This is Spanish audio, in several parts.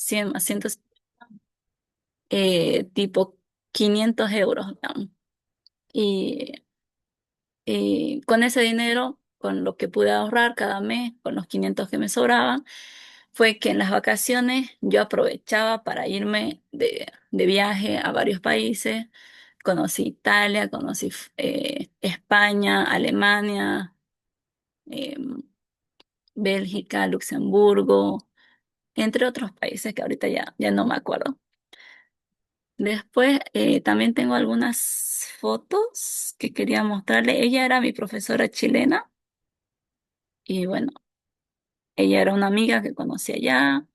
100 a 100, tipo 500 euros, digamos. Y, y con ese dinero, con lo que pude ahorrar cada mes, con los 500 que me sobraban, fue que en las vacaciones yo aprovechaba para irme de viaje a varios países. Conocí Italia, conocí España, Alemania, eh, Bélgica, Luxemburgo, entre otros países que ahorita ya no me acuerdo. Después también tengo algunas fotos que quería mostrarle. Ella era mi profesora chilena y bueno, ella era una amiga que conocí allá,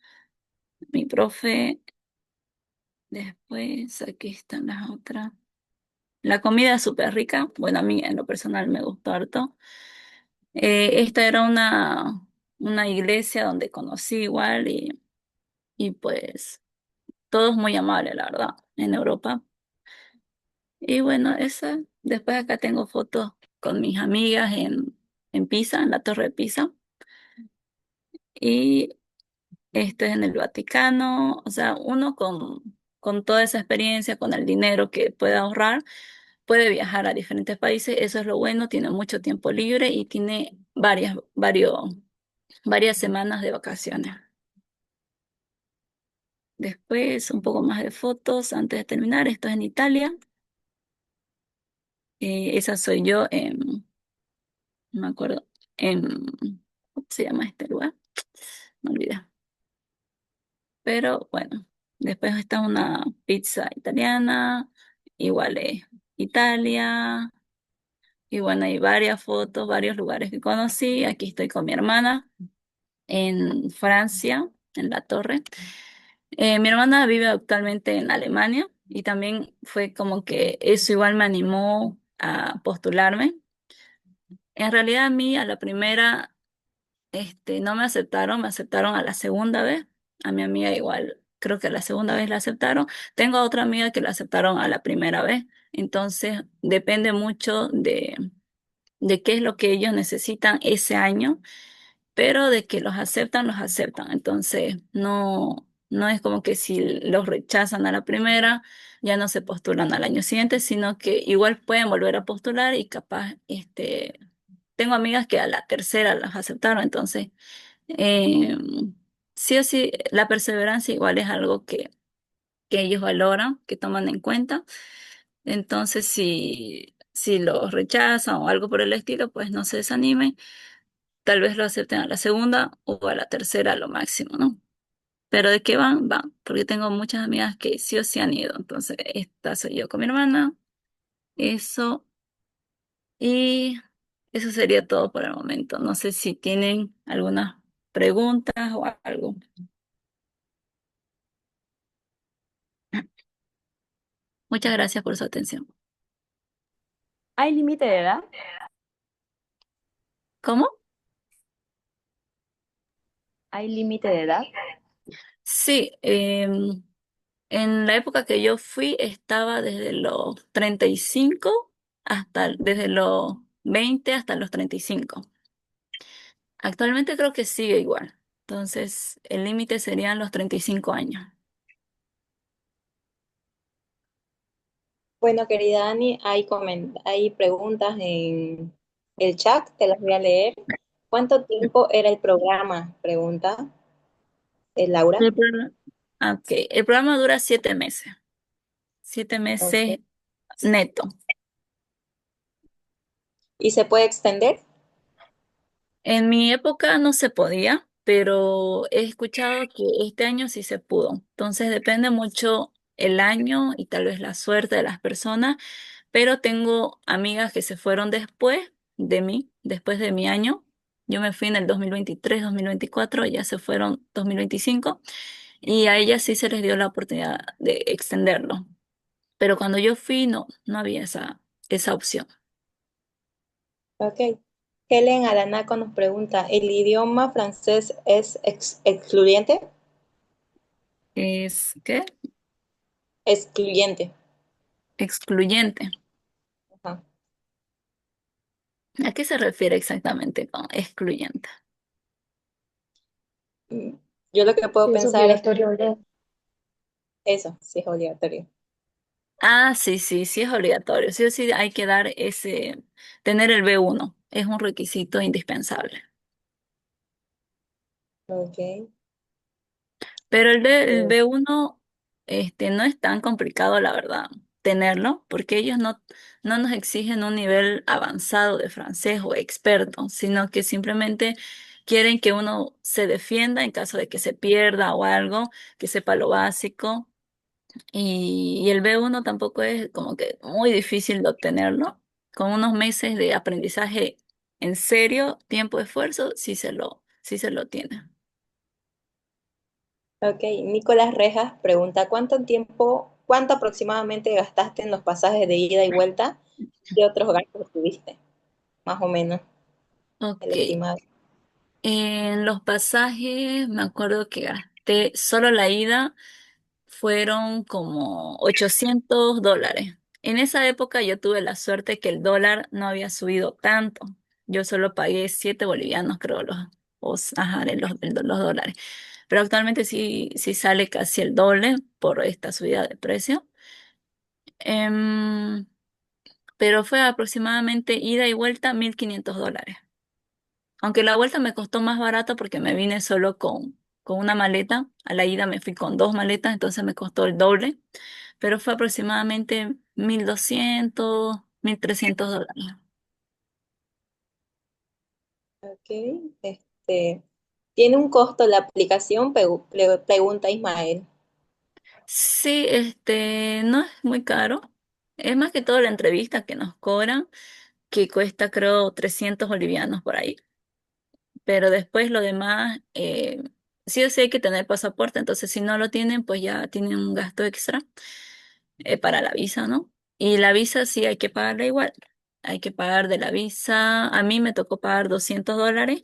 mi profe. Después aquí están las otras. La comida es súper rica. Bueno, a mí en lo personal me gustó harto. Esta era una iglesia donde conocí igual y pues todos muy amables, la verdad, en Europa. Y bueno, esa. Después acá tengo fotos con mis amigas en Pisa, en la Torre de Pisa. Y esto es en el Vaticano. O sea, uno con toda esa experiencia, con el dinero que puede ahorrar, puede viajar a diferentes países. Eso es lo bueno, tiene mucho tiempo libre y tiene varias semanas de vacaciones. Después, un poco más de fotos antes de terminar. Esto es en Italia. Esa soy yo no me acuerdo, en, ¿cómo se llama este lugar? Me olvidé. Pero bueno, después está una pizza italiana, igual es Italia, y bueno, hay varias fotos, varios lugares que conocí. Aquí estoy con mi hermana en Francia, en la Torre. Mi hermana vive actualmente en Alemania y también fue como que eso igual me animó a postularme. En realidad a mí a la primera no me aceptaron a la segunda vez. A mi amiga igual, creo que a la segunda vez la aceptaron. Tengo a otra amiga que la aceptaron a la primera vez. Entonces, depende mucho de qué es lo que ellos necesitan ese año, pero de que los aceptan, los aceptan. Entonces, no es como que si los rechazan a la primera, ya no se postulan al año siguiente, sino que igual pueden volver a postular y capaz, tengo amigas que a la tercera las aceptaron. Entonces, eh, sí o sí, la perseverancia igual es algo que ellos valoran, que toman en cuenta. Entonces, si los rechazan o algo por el estilo, pues no se desanimen. Tal vez lo acepten a la segunda o a la tercera a lo máximo, ¿no? Pero de qué van, van, porque tengo muchas amigas que sí o sí han ido. Entonces, esta soy yo con mi hermana, eso, y eso sería todo por el momento. No sé si tienen algunas preguntas o algo. Muchas gracias por su atención. ¿Hay límite de edad? ¿Cómo? ¿Hay límite de edad? Sí, en la época que yo fui estaba desde los 35 desde los 20 hasta los 35. Actualmente creo que sigue igual. Entonces, el límite serían los 35 años. Bueno, querida Dani, hay preguntas en el chat, te las voy a leer. ¿Cuánto tiempo era el programa? Pregunta Laura. El programa, ok, el programa dura 7 meses. Siete Ok. meses neto. ¿Y se puede extender? En mi época no se podía, pero he escuchado que este año sí se pudo. Entonces depende mucho el año y tal vez la suerte de las personas, pero tengo amigas que se fueron después de mí, después de mi año. Yo me fui en el 2023, 2024, ellas se fueron 2025 y a ellas sí se les dio la oportunidad de extenderlo. Pero cuando yo fui no había esa opción. Ok. Helen Aranaco nos pregunta, ¿el idioma francés es excluyente? ¿Es qué? Excluyente. Excluyente. Ajá. ¿A qué se refiere exactamente con excluyente? Mm, Yo lo que puedo Sí, es pensar es obligatorio, ¿verdad? eso, sí es obligatorio. Ah, sí, sí, sí es obligatorio. Sí o sí hay que dar tener el B1. Es un requisito indispensable. Ok. Pero el Eh, B1 no es tan complicado, la verdad, tenerlo, porque ellos no nos exigen un nivel avanzado de francés o experto, sino que simplemente quieren que uno se defienda en caso de que se pierda o algo, que sepa lo básico. Y el B1 tampoco es como que muy difícil de obtenerlo. Con unos meses de aprendizaje en serio, tiempo, esfuerzo, sí se lo tiene. ok, Nicolás Rejas pregunta, cuánto aproximadamente gastaste en los pasajes de ida y vuelta? ¿Qué otros gastos tuviste? Más o menos, el Ok. estimado. En los pasajes, me acuerdo que gasté solo la ida, fueron como $800. En esa época yo tuve la suerte que el dólar no había subido tanto. Yo solo pagué 7 bolivianos, creo, ajá, los dólares. Pero actualmente sí, sí sale casi el doble por esta subida de precio. Em, pero fue aproximadamente ida y vuelta $1.500. Aunque la vuelta me costó más barato porque me vine solo con una maleta. A la ida me fui con dos maletas, entonces me costó el doble. Pero fue aproximadamente 1.200, $1.300. Ok, ¿tiene un costo la aplicación? Pregunta Ismael. Sí, no es muy caro. Es más que todo la entrevista que nos cobran, que cuesta creo 300 bolivianos por ahí. Pero después lo demás, sí o sí hay que tener pasaporte, entonces si no lo tienen, pues ya tienen un gasto extra para la visa, ¿no? Y la visa sí hay que pagarla igual. Hay que pagar de la visa. A mí me tocó pagar $200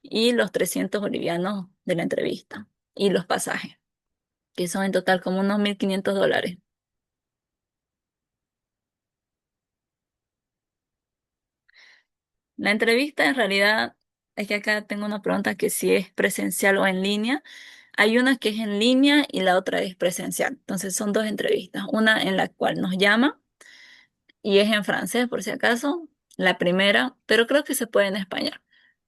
y los 300 bolivianos de la entrevista y los pasajes, que son en total como unos $1.500. La entrevista en realidad es que acá tengo una pregunta que si es presencial o en línea. Hay una que es en línea y la otra es presencial. Entonces son dos entrevistas. Una en la cual nos llama y es en francés por si acaso. La primera, pero creo que se puede en español.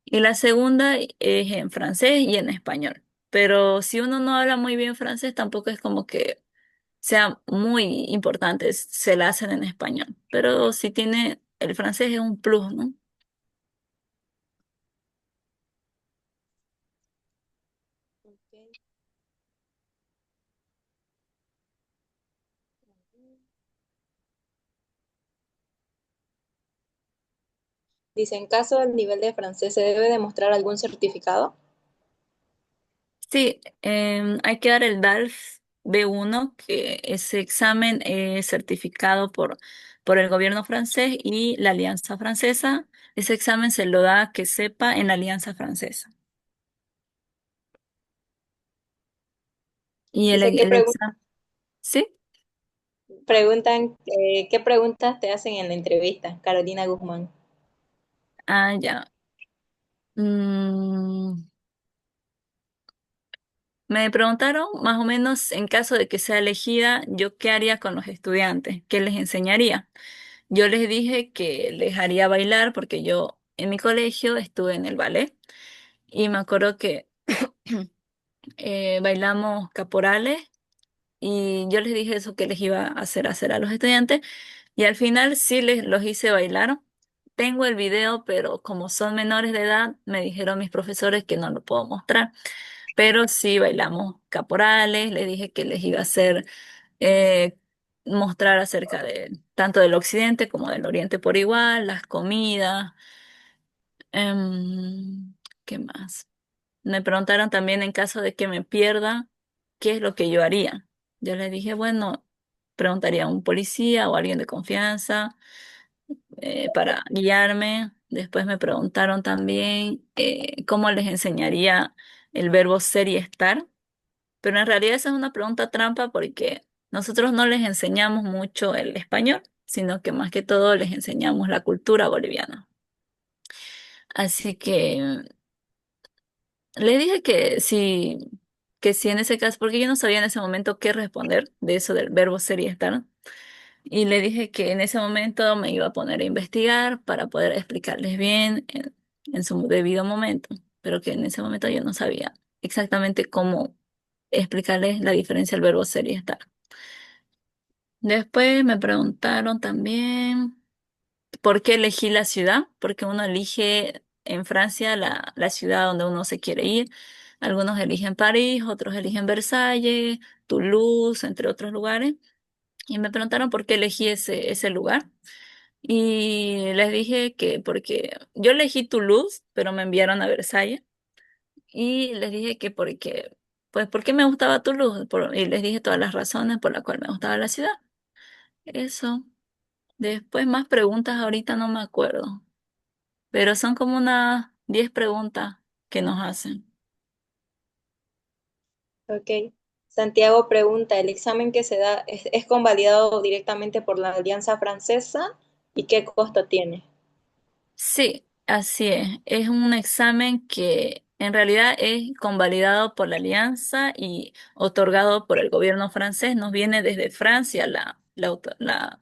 Y la segunda es en francés y en español. Pero si uno no habla muy bien francés, tampoco es como que sea muy importante, se la hacen en español. Pero si tiene, el francés es un plus, ¿no? Ok. Dice, en caso del nivel de francés, ¿se debe demostrar algún certificado? Sí, hay que dar el DALF B1, que ese examen es certificado por el gobierno francés y la Alianza Francesa. Ese examen se lo da que sepa en la Alianza Francesa. Y Dice, el examen, ¿sí? ¿qué preguntas te hacen en la entrevista? Carolina Guzmán. Ah, ya. Mm, Me preguntaron más o menos en caso de que sea elegida, yo qué haría con los estudiantes, qué les enseñaría. Yo les dije que les haría bailar porque yo en mi colegio estuve en el ballet y me acuerdo que bailamos caporales y yo les dije eso que les iba a hacer a los estudiantes y al final sí los hice bailar. Tengo el video, pero como son menores de edad, me dijeron mis profesores que no lo puedo mostrar. Pero sí bailamos caporales, les dije que les iba a hacer eh, mostrar acerca de tanto del occidente como del oriente por igual, las comidas, ¿qué más? Me preguntaron también en caso de que me pierda, ¿qué es lo que yo haría? Yo les dije, bueno, preguntaría a un policía o a alguien de confianza para guiarme. Después me preguntaron también cómo les enseñaría el verbo ser y estar. Pero en realidad esa es una pregunta trampa porque nosotros no les enseñamos mucho el español, sino que más que todo les enseñamos la cultura boliviana. Así que les dije que sí. que si en ese caso, porque yo no sabía en ese momento qué responder de eso del verbo ser y estar, y le dije que en ese momento me iba a poner a investigar para poder explicarles bien en su debido momento, pero que en ese momento yo no sabía exactamente cómo explicarles la diferencia del verbo ser y estar. Después me preguntaron también por qué elegí la ciudad, porque uno elige en Francia la ciudad donde uno se quiere ir. Algunos eligen París, otros eligen Versalles, Toulouse, entre otros lugares. Y me preguntaron por qué elegí ese lugar. Y les dije que porque yo elegí Toulouse, pero me enviaron a Versalles. Y les dije que porque, pues, ¿por qué me gustaba Toulouse? Y les dije todas las razones por las cuales me gustaba la ciudad. Eso. Después más preguntas ahorita no me acuerdo, pero son como unas 10 preguntas que nos hacen. Ok. Santiago pregunta, ¿el examen que se da es convalidado directamente por la Alianza Francesa y qué costo tiene? Sí, así es. Es un examen que en realidad es convalidado por la Alianza y otorgado por el gobierno francés. Nos viene desde Francia la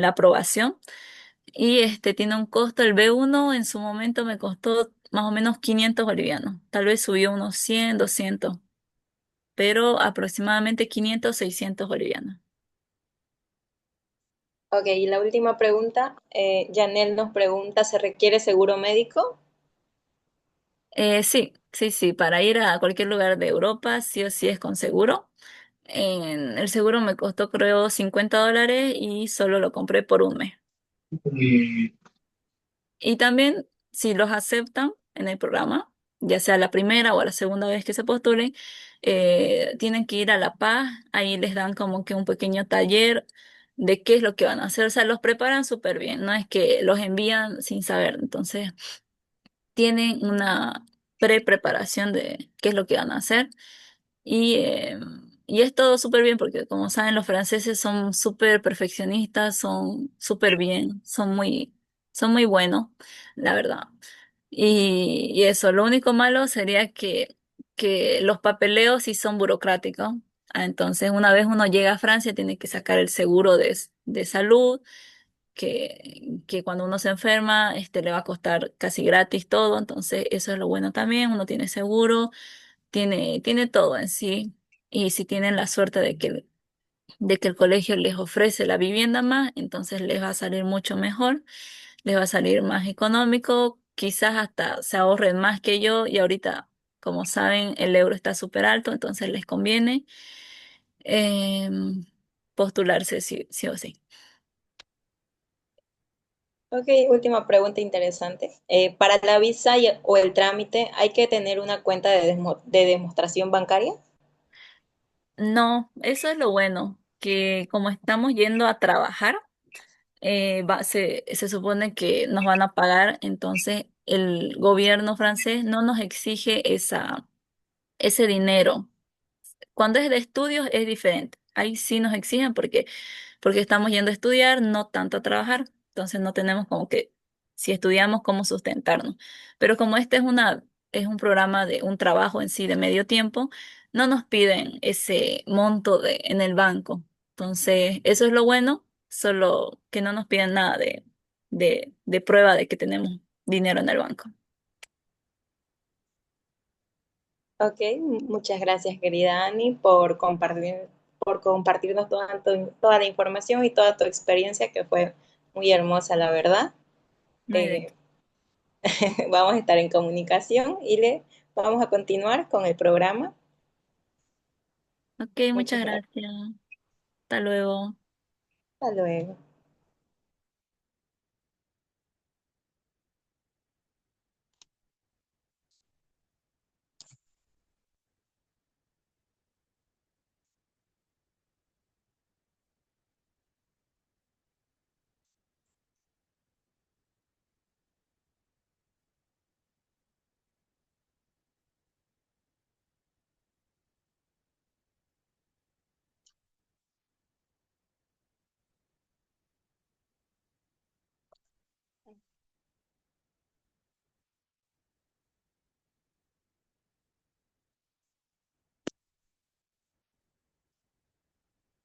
aprobación y este tiene un costo. El B1 en su momento me costó más o menos 500 bolivianos. Tal vez subió unos 100, 200, pero aproximadamente 500, 600 bolivianos. Ok, y la última pregunta, Janel nos pregunta, ¿se requiere seguro médico? Sí, sí, sí, para ir a cualquier lugar de Europa, sí o sí es con seguro. El seguro me costó creo $50 y solo lo compré por un mes. Y también, si los aceptan en el programa, ya sea la primera o la segunda vez que se postulen, tienen que ir a La Paz, ahí les dan como que un pequeño taller de qué es lo que van a hacer, o sea, los preparan súper bien, no es que los envían sin saber, entonces tienen una pre-preparación de qué es lo que van a hacer y es todo súper bien porque como saben los franceses son súper perfeccionistas, son súper bien, son muy buenos, la verdad. Y eso, lo único malo sería que los papeleos sí son burocráticos. Entonces, una vez uno llega a Francia, tiene que sacar el seguro de salud, que cuando uno se enferma, le va a costar casi gratis todo. Entonces, eso es lo bueno también. Uno tiene seguro, tiene todo en sí. Y si tienen la suerte de que el colegio les ofrece la vivienda más, entonces les va a salir mucho mejor, les va a salir más económico, quizás hasta se ahorren más que yo y ahorita, como saben, el euro está súper alto, entonces les conviene postularse sí, sí o sí. Ok, última pregunta interesante. ¿Para la visa o el trámite hay que tener una cuenta de demostración bancaria? No, eso es lo bueno, que como estamos yendo a trabajar, se supone que nos van a pagar, entonces el gobierno francés no nos exige ese dinero. Cuando es de estudios es diferente. Ahí sí nos exigen porque estamos yendo a estudiar, no tanto a trabajar. Entonces no tenemos como que, si estudiamos, cómo sustentarnos. Pero como este es un programa de un trabajo en sí de medio tiempo, no nos piden ese monto en el banco. Entonces, eso es lo bueno, solo que no nos piden nada de prueba de que tenemos dinero en el banco. Ok, muchas gracias, querida Ani, por compartirnos toda la información y toda tu experiencia, que fue muy hermosa, la verdad. No hay de Eh, qué. vamos a estar en comunicación y le vamos a continuar con el programa. Ok, muchas Muchas gracias. gracias. Hasta luego. Hasta luego.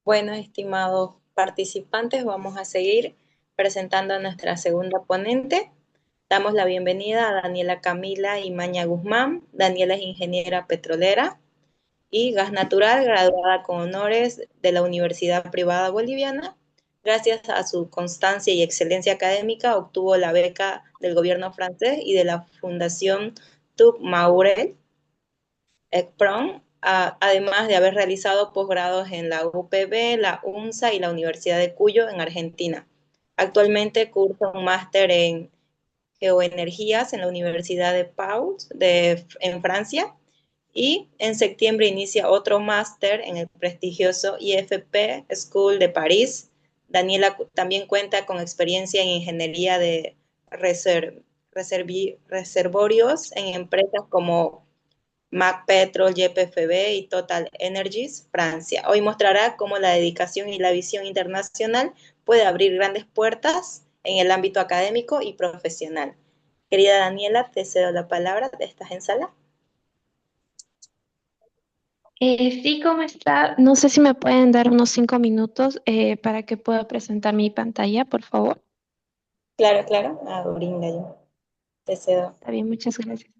Bueno, estimados participantes, vamos a seguir presentando a nuestra segunda ponente. Damos la bienvenida a Daniela Camila Imaña Guzmán. Daniela es ingeniera petrolera y gas natural, graduada con honores de la Universidad Privada Boliviana. Gracias a su constancia y excelencia académica, obtuvo la beca del gobierno francés y de la Fundación Tuc Maurel Ekprom, además de haber realizado posgrados en la UPB, la UNSA y la Universidad de Cuyo en Argentina. Actualmente cursa un máster en geoenergías en la Universidad de Pau en Francia, y en septiembre inicia otro máster en el prestigioso IFP School de París. Daniela también cuenta con experiencia en ingeniería de reservorios en empresas como MAC Petrol, YPFB y Total Energies, Francia. Hoy mostrará cómo la dedicación y la visión internacional puede abrir grandes puertas en el ámbito académico y profesional. Querida Daniela, te cedo la palabra. ¿Estás en sala? Sí, ¿cómo está? No sé si me pueden dar unos 5 minutos para que pueda presentar mi pantalla, por favor. Claro, claro. Brinda yo. Te cedo. Está bien, muchas gracias.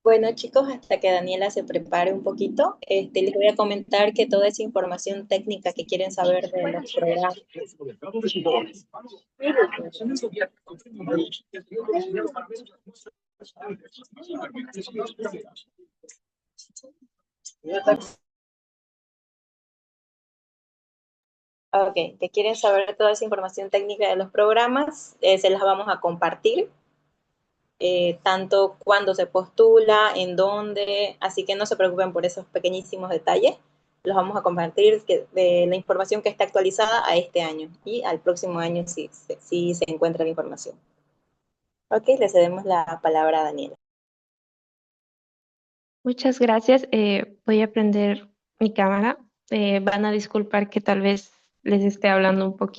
Bueno, chicos, hasta que Daniela se prepare un poquito, les voy a comentar que toda esa información técnica que quieren saber de los programas. Ok, que quieren saber toda esa información técnica de los programas, se las vamos a compartir, tanto cuándo se postula, en dónde, así que no se preocupen por esos pequeñísimos detalles. Los vamos a compartir de la información que está actualizada a este año y al próximo año si se encuentra la información. Ok, le cedemos la palabra a Daniela. Muchas gracias. Voy a prender mi cámara. Van a disculpar que tal vez les esté hablando un poco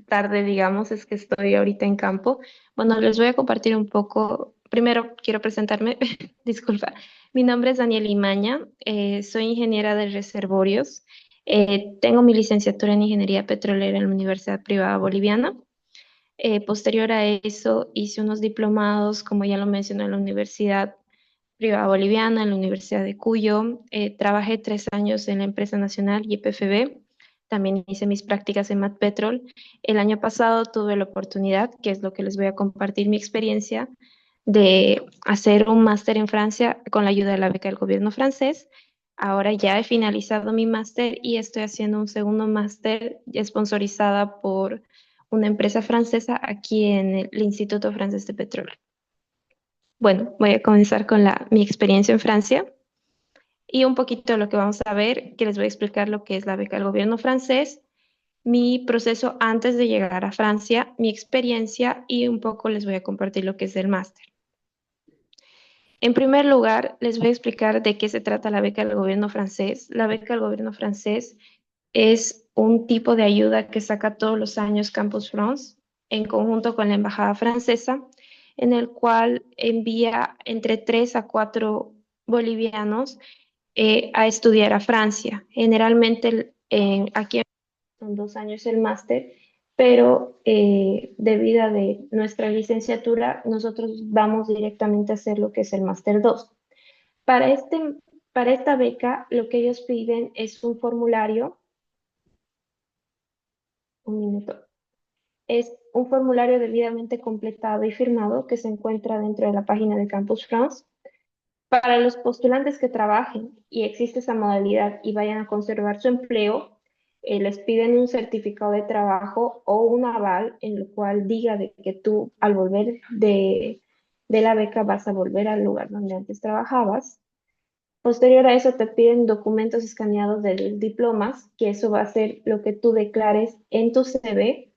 tarde, digamos, es que estoy ahorita en campo. Bueno, les voy a compartir un poco. Primero quiero presentarme, disculpa. Mi nombre es Daniela Imaña, soy ingeniera de reservorios. Tengo mi licenciatura en ingeniería petrolera en la Universidad Privada Boliviana. Posterior a eso, hice unos diplomados, como ya lo mencioné, en la Universidad Privada Boliviana, en la Universidad de Cuyo. Trabajé 3 años en la empresa nacional YPFB. También hice mis prácticas en MadPetrol. El año pasado tuve la oportunidad, que es lo que les voy a compartir mi experiencia, de hacer un máster en Francia con la ayuda de la beca del gobierno francés. Ahora ya he finalizado mi máster y estoy haciendo un segundo máster sponsorizada por una empresa francesa aquí en el Instituto Francés de Petróleo. Bueno, voy a comenzar con mi experiencia en Francia y un poquito de lo que vamos a ver, que les voy a explicar lo que es la beca del gobierno francés, mi proceso antes de llegar a Francia, mi experiencia y un poco les voy a compartir lo que es el máster. En primer lugar, les voy a explicar de qué se trata la beca del gobierno francés. La beca del gobierno francés es un tipo de ayuda que saca todos los años Campus France en conjunto con la Embajada Francesa, en el cual envía entre 3 a 4 bolivianos a estudiar a Francia. Generalmente aquí son 2 años el máster pero debido a de nuestra licenciatura, nosotros vamos directamente a hacer lo que es el Máster 2. Para para esta beca, lo que ellos piden es un formulario, un minuto, es un formulario debidamente completado y firmado que se encuentra dentro de la página de Campus France. Para los postulantes que trabajen y existe esa modalidad y vayan a conservar su empleo, les piden un certificado de trabajo o un aval en el cual diga de que tú al volver de la beca vas a volver al lugar donde antes trabajabas. Posterior a eso te piden documentos escaneados de los diplomas, que eso va a ser lo que tú declares en tu CV.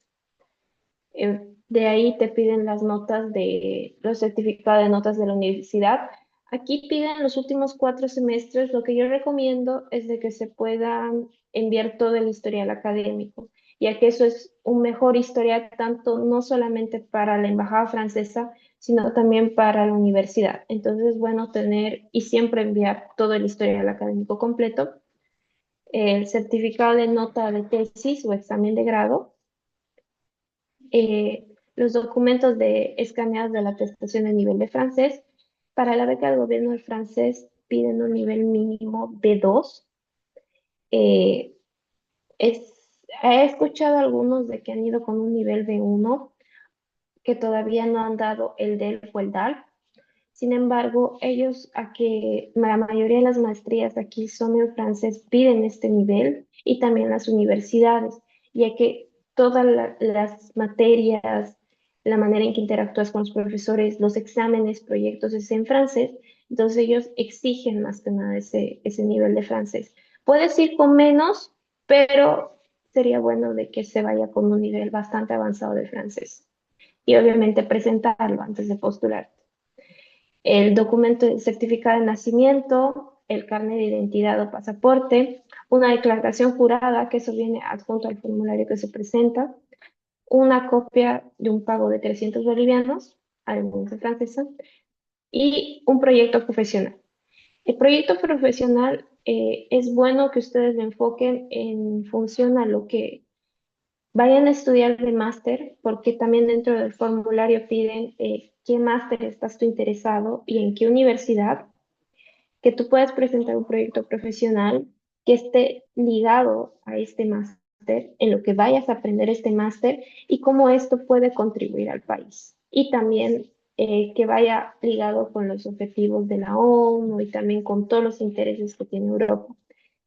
De ahí te piden las notas de los certificados de notas de la universidad. Aquí piden los últimos 4 semestres. Lo que yo recomiendo es de que se puedan enviar todo el historial académico, ya que eso es un mejor historial tanto no solamente para la embajada francesa, sino también para la universidad. Entonces es bueno tener y siempre enviar todo el historial académico completo, el certificado de nota de tesis o examen de grado, los documentos de escaneados de la atestación de nivel de francés. Para la beca del gobierno del francés piden un nivel mínimo B2. Eh, He escuchado algunos de que han ido con un nivel B1, que todavía no han dado el DELF o el DALF. Sin embargo, ellos, a que la mayoría de las maestrías aquí son en francés, piden este nivel y también las universidades, ya que todas las materias, la manera en que interactúas con los profesores, los exámenes, proyectos es en francés, entonces ellos exigen más que nada ese nivel de francés. Puedes ir con menos, pero sería bueno de que se vaya con un nivel bastante avanzado de francés y obviamente presentarlo antes de postular. El documento de certificado de nacimiento, el carnet de identidad o pasaporte, una declaración jurada, que eso viene adjunto al formulario que se presenta, una copia de un pago de 300 bolivianos a la moneda francesa y un proyecto profesional. El proyecto profesional es bueno que ustedes lo enfoquen en función a lo que vayan a estudiar de máster, porque también dentro del formulario piden qué máster estás tú interesado y en qué universidad, que tú puedas presentar un proyecto profesional que esté ligado a este máster, en lo que vayas a aprender este máster y cómo esto puede contribuir al país. Y también que vaya ligado con los objetivos de la ONU y también con todos los intereses que tiene Europa.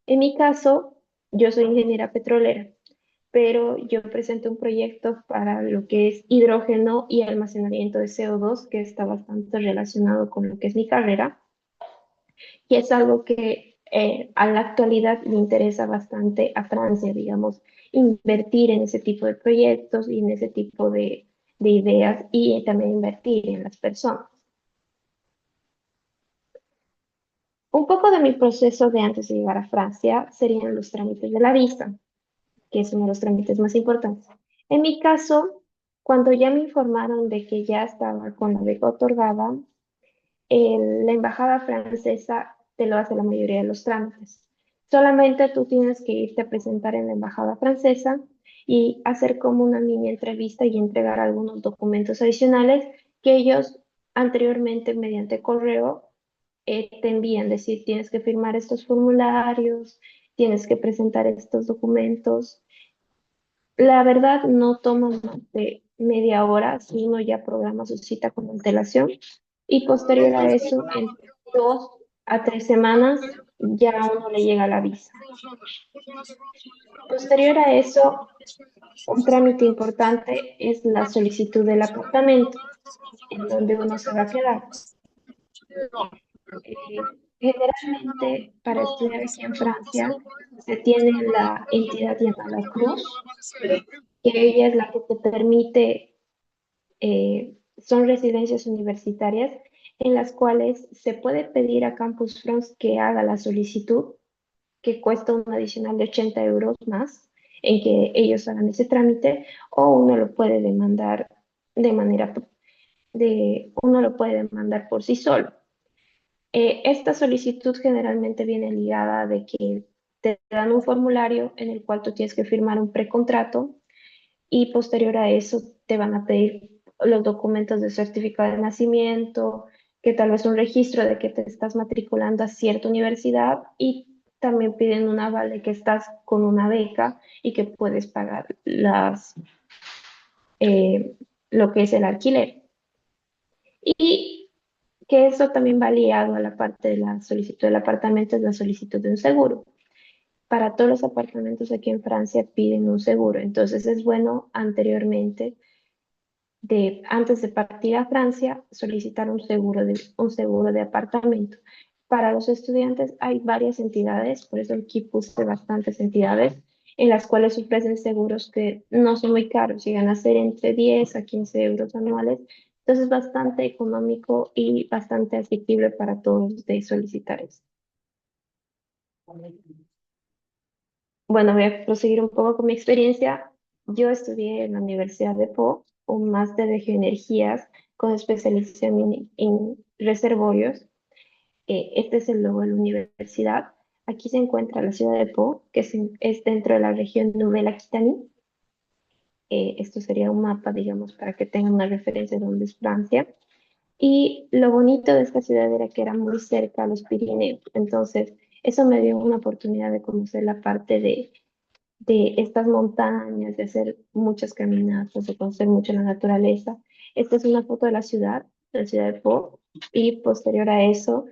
En mi caso, yo soy ingeniera petrolera, pero yo presento un proyecto para lo que es hidrógeno y almacenamiento de CO2, que está bastante relacionado con lo que es mi carrera, y es algo que a la actualidad le interesa bastante a Francia, digamos, invertir en ese tipo de proyectos y en ese tipo de ideas y también invertir en las personas. Un poco de mi proceso de antes de llegar a Francia serían los trámites de la visa, que es uno de los trámites más importantes. En mi caso, cuando ya me informaron de que ya estaba con la beca otorgada, la embajada francesa te lo hace la mayoría de los trámites. Solamente tú tienes que irte a presentar en la embajada francesa y hacer como una mini entrevista y entregar algunos documentos adicionales que ellos anteriormente mediante correo te envían. Es decir, tienes que firmar estos formularios, tienes que presentar estos documentos. La verdad no toma más de media hora si uno ya programa su cita con antelación y posterior a eso, en 2 a 3 semanas ya a uno le llega la visa. Posterior a eso, un trámite importante es la solicitud del apartamento en donde uno se va a quedar. Generalmente para estudiar aquí en Francia se tiene la entidad llamada Cruz, que ella es la que te permite, son residencias universitarias en las cuales se puede pedir a Campus France que haga la solicitud, que cuesta un adicional de 80 euros más en que ellos hagan ese trámite, o uno lo puede demandar de manera uno lo puede demandar por sí solo. Esta solicitud generalmente viene ligada de que te dan un formulario en el cual tú tienes que firmar un precontrato y posterior a eso te van a pedir los documentos de certificado de nacimiento, que tal vez un registro de que te estás matriculando a cierta universidad y también piden un aval de que estás con una beca y que puedes pagar lo que es el alquiler. Y que eso también va ligado a la parte de la solicitud del apartamento, es la solicitud de un seguro. Para todos los apartamentos aquí en Francia piden un seguro, entonces es bueno anteriormente, antes de partir a Francia, solicitar un seguro de apartamento. Para los estudiantes hay varias entidades, por eso aquí puse bastantes entidades en las cuales ofrecen seguros que no son muy caros, llegan a ser entre 10 a 15 euros anuales. Entonces es bastante económico y bastante asequible para todos de solicitar eso. Bueno, voy a proseguir un poco con mi experiencia. Yo estudié en la Universidad de Po un máster de geoenergías con especialización en reservorios. Este es el logo de la universidad. Aquí se encuentra la ciudad de Po, que es dentro de la región Nouvelle-Aquitaine. Esto sería un mapa, digamos, para que tengan una referencia de dónde es Francia. Y lo bonito de esta ciudad era que era muy cerca a los Pirineos. Entonces, eso me dio una oportunidad de conocer la parte de estas montañas, de hacer muchas caminatas, de conocer mucho la naturaleza. Esta es una foto de la ciudad de Po, y posterior a eso,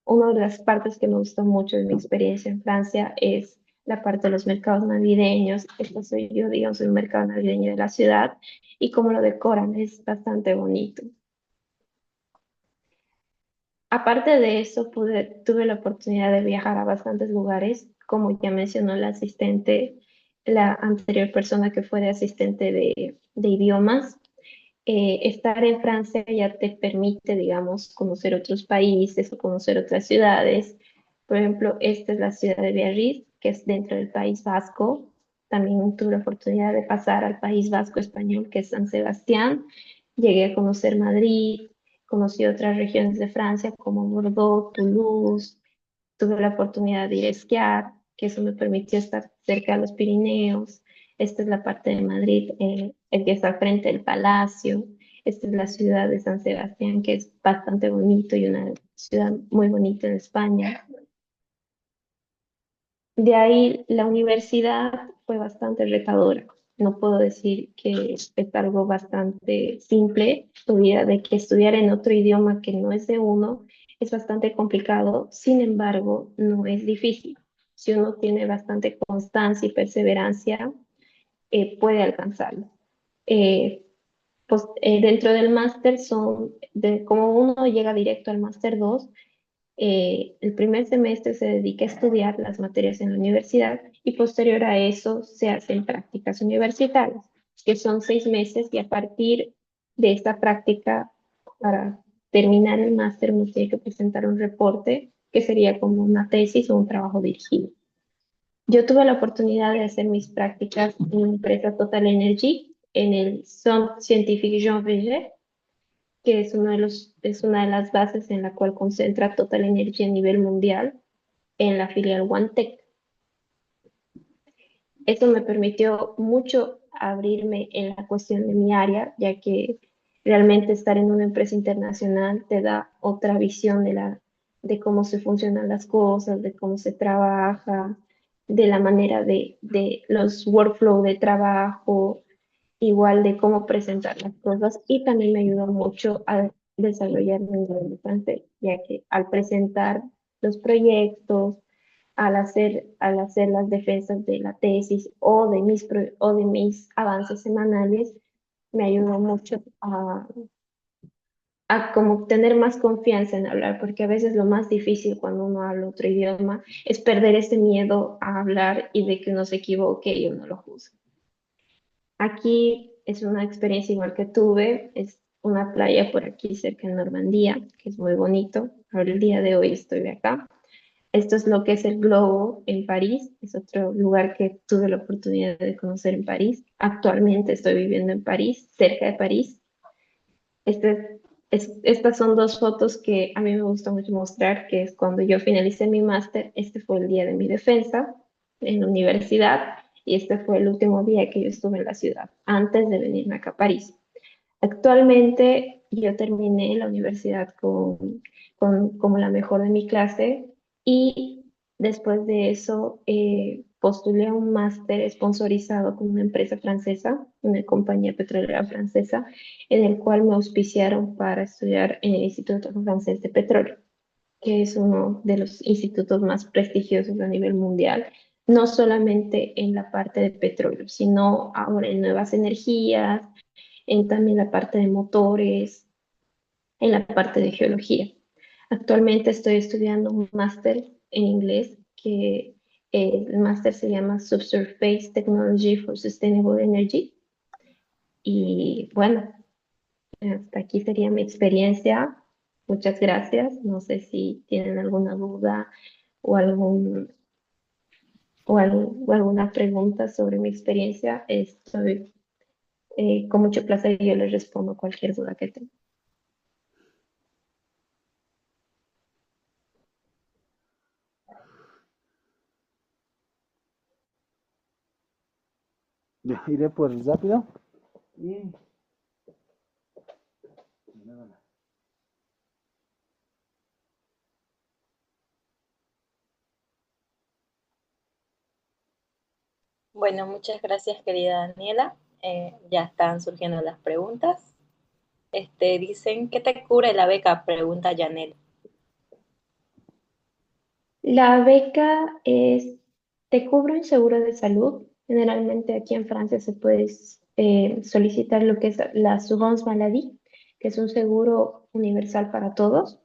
una de las partes que me gustó mucho de mi experiencia en Francia es la parte de los mercados navideños. Esta soy yo, digamos, el mercado navideño de la ciudad, y cómo lo decoran es bastante bonito. Aparte de eso, tuve la oportunidad de viajar a bastantes lugares, como ya mencionó la asistente, la anterior persona que fue de asistente de idiomas. Estar en Francia ya te permite, digamos, conocer otros países o conocer otras ciudades. Por ejemplo, esta es la ciudad de Biarritz, que es dentro del País Vasco. También tuve la oportunidad de pasar al País Vasco español, que es San Sebastián. Llegué a conocer Madrid, conocí otras regiones de Francia como Bordeaux, Toulouse. Tuve la oportunidad de ir a esquiar, que eso me permitió estar cerca de los Pirineos. Esta es la parte de Madrid, el que está al frente del palacio. Esta es la ciudad de San Sebastián, que es bastante bonito y una ciudad muy bonita en España. De ahí la universidad fue bastante retadora. No puedo decir que es algo bastante simple. Tuviera de que estudiar en otro idioma que no es de uno es bastante complicado. Sin embargo, no es difícil. Si uno tiene bastante constancia y perseverancia, puede alcanzarlo. Eh, Dentro del máster como uno llega directo al máster 2, el primer semestre se dedica a estudiar las materias en la universidad y posterior a eso se hacen prácticas universitarias, que son 6 meses, y a partir de esta práctica, para terminar el máster, uno tiene que presentar un reporte que sería como una tesis o un trabajo dirigido. Yo tuve la oportunidad de hacer mis prácticas en la empresa Total Energy, en el Centre Scientifique Jean Verget, que es una de las bases en la cual concentra Total Energy a nivel mundial, en la filial OneTech. Eso me permitió mucho abrirme en la cuestión de mi área, ya que realmente estar en una empresa internacional te da otra visión de cómo se funcionan las cosas, de cómo se trabaja, de la manera de los workflow de trabajo, igual de cómo presentar las cosas, y también me ayudó mucho a desarrollar mi nivel de francés, ya que al presentar los proyectos, al hacer las defensas de la tesis o de mis avances semanales, me ayudó mucho a como tener más confianza en hablar, porque a veces lo más difícil cuando uno habla otro idioma es perder ese miedo a hablar y de que uno se equivoque y uno lo juzgue. Aquí es una experiencia igual que tuve, es una playa por aquí cerca de Normandía, que es muy bonito. Ahora el día de hoy estoy acá. Esto es lo que es el Globo en París, es otro lugar que tuve la oportunidad de conocer en París. Actualmente estoy viviendo en París, cerca de París. Estas son dos fotos que a mí me gusta mucho mostrar, que es cuando yo finalicé mi máster. Este fue el día de mi defensa en la universidad, y este fue el último día que yo estuve en la ciudad, antes de venirme acá a París. Actualmente yo terminé la universidad como la mejor de mi clase y después de eso postulé a un máster sponsorizado con una empresa francesa, una compañía petrolera francesa, en el cual me auspiciaron para estudiar en el Instituto Francés de Petróleo, que es uno de los institutos más prestigiosos a nivel mundial, no solamente en la parte de petróleo, sino ahora en nuevas energías, en también la parte de motores, en la parte de geología. Actualmente estoy estudiando un máster en inglés que el máster se llama Subsurface Technology for Sustainable Energy. Y bueno, hasta aquí sería mi experiencia. Muchas gracias. No sé si tienen alguna duda o o alguna pregunta sobre mi experiencia. Estoy con mucho placer y yo les respondo cualquier duda que tengan. Iré pues rápido. Y Bueno, muchas gracias, querida Daniela. Ya están surgiendo las preguntas. Dicen, ¿qué te cubre la beca? Pregunta Janel. La beca es, te cubre un seguro de salud. Generalmente aquí en Francia se puede solicitar lo que es la assurance maladie, que es un seguro universal para todos.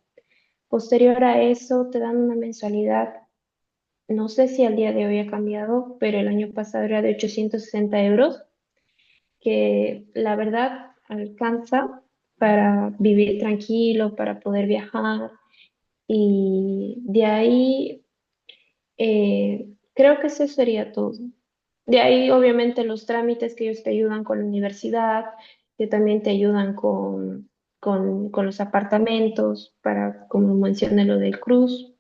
Posterior a eso, te dan una mensualidad. No sé si al día de hoy ha cambiado, pero el año pasado era de 860 euros, que la verdad alcanza para vivir tranquilo, para poder viajar. Y de ahí creo que eso sería todo. De ahí, obviamente, los trámites que ellos te ayudan con la universidad, que también te ayudan con los apartamentos, para, como mencioné, lo del cruz.